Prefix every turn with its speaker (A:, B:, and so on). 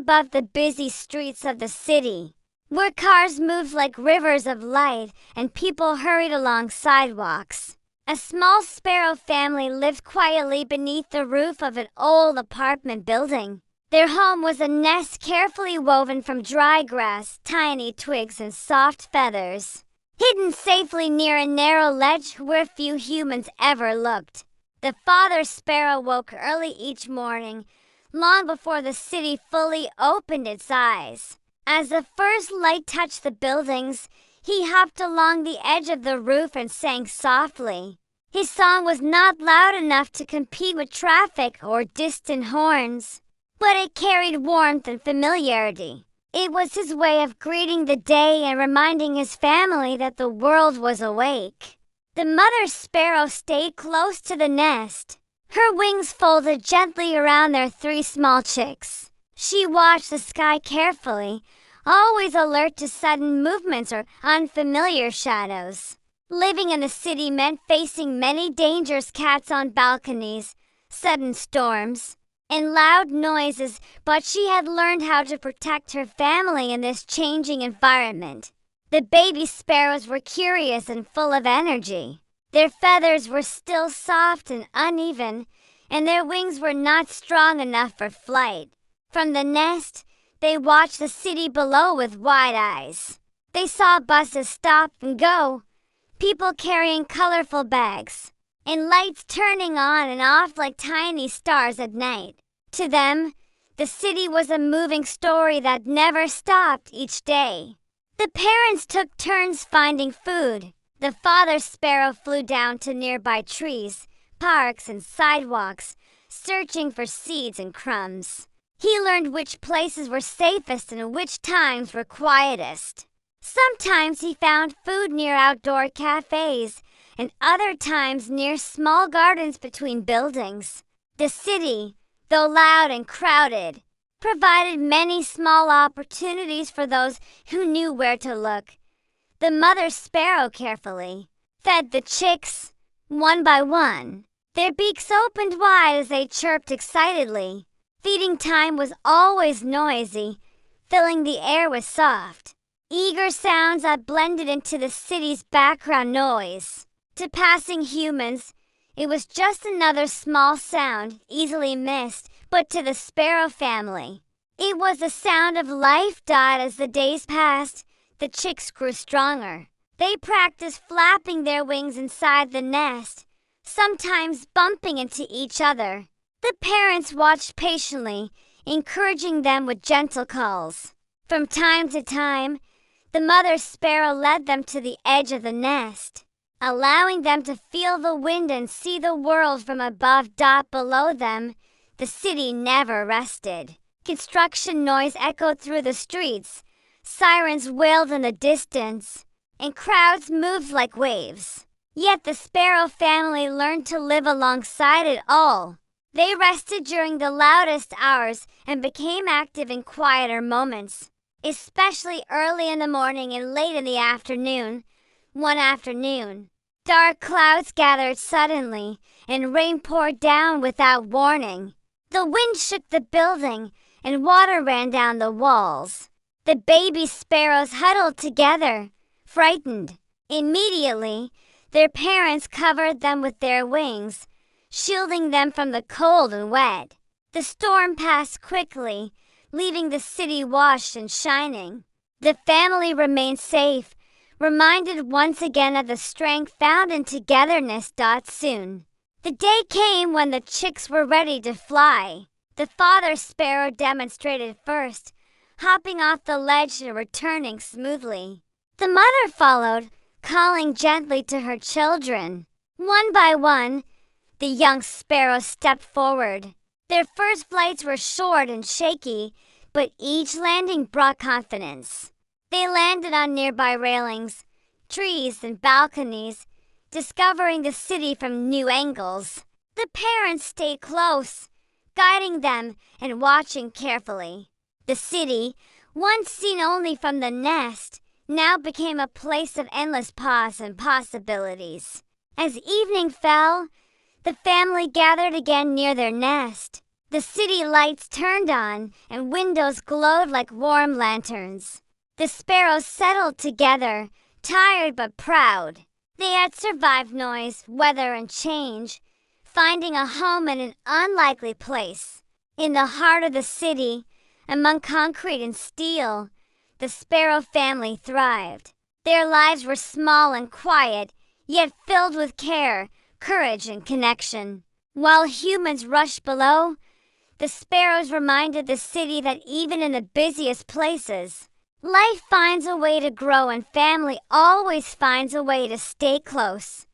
A: above the busy streets of the city, where cars moved like rivers of light and people hurried along sidewalks. A small sparrow family lived quietly beneath the roof of an old apartment building. Their home was a nest carefully woven from dry grass, tiny twigs, and soft feathers, hidden safely near a narrow ledge where few humans ever looked. The father sparrow woke early each morning, long before the city fully opened its eyes. As the first light touched the buildings, he hopped along the edge of the roof and sang softly. His song was not loud enough to compete with traffic or distant horns, but it carried warmth and familiarity. It was his way of greeting the day and reminding his family that the world was awake. The mother sparrow stayed close to the nest, her wings folded gently around their 3 small chicks. She watched the sky carefully, always alert to sudden movements or unfamiliar shadows. Living in a city meant facing many dangers: cats on balconies, sudden storms, and loud noises, but she had learned how to protect her family in this changing environment. The baby sparrows were curious and full of energy. Their feathers were still soft and uneven, and their wings were not strong enough for flight. From the nest, they watched the city below with wide eyes. They saw buses stop and go, people carrying colorful bags, and lights turning on and off like tiny stars at night. To them, the city was a moving story that never stopped each day. The parents took turns finding food. The father sparrow flew down to nearby trees, parks, and sidewalks, searching for seeds and crumbs. He learned which places were safest and which times were quietest. Sometimes he found food near outdoor cafes, and other times near small gardens between buildings. The city, though loud and crowded, provided many small opportunities for those who knew where to look. The mother sparrow carefully fed the chicks, one by one. Their beaks opened wide as they chirped excitedly. Feeding time was always noisy, filling the air with soft, eager sounds that blended into the city's background noise. To passing humans, it was just another small sound, easily missed, but to the sparrow family, it was the sound of life. As the days passed, the chicks grew stronger. They practiced flapping their wings inside the nest, sometimes bumping into each other. The parents watched patiently, encouraging them with gentle calls. From time to time, the mother sparrow led them to the edge of the nest, allowing them to feel the wind and see the world from above. Below them, the city never rested. Construction noise echoed through the streets, sirens wailed in the distance, and crowds moved like waves. Yet the sparrow family learned to live alongside it all. They rested during the loudest hours and became active in quieter moments, especially early in the morning and late in the afternoon. One afternoon, dark clouds gathered suddenly, and rain poured down without warning. The wind shook the building, and water ran down the walls. The baby sparrows huddled together, frightened. Immediately, their parents covered them with their wings, shielding them from the cold and wet. The storm passed quickly, leaving the city washed and shining. The family remained safe, reminded once again of the strength found in togetherness. Soon, the day came when the chicks were ready to fly. The father sparrow demonstrated first, hopping off the ledge and returning smoothly. The mother followed, calling gently to her children. One by one, the young sparrows stepped forward. Their first flights were short and shaky, but each landing brought confidence. They landed on nearby railings, trees, and balconies, discovering the city from new angles. The parents stayed close, guiding them and watching carefully. The city, once seen only from the nest, now became a place of endless pause and possibilities. As evening fell, the family gathered again near their nest. The city lights turned on, and windows glowed like warm lanterns. The sparrows settled together, tired but proud. They had survived noise, weather, and change, finding a home in an unlikely place. In the heart of the city, among concrete and steel, the sparrow family thrived. Their lives were small and quiet, yet filled with care, courage, and connection. While humans rushed below, the sparrows reminded the city that even in the busiest places, life finds a way to grow and family always finds a way to stay close.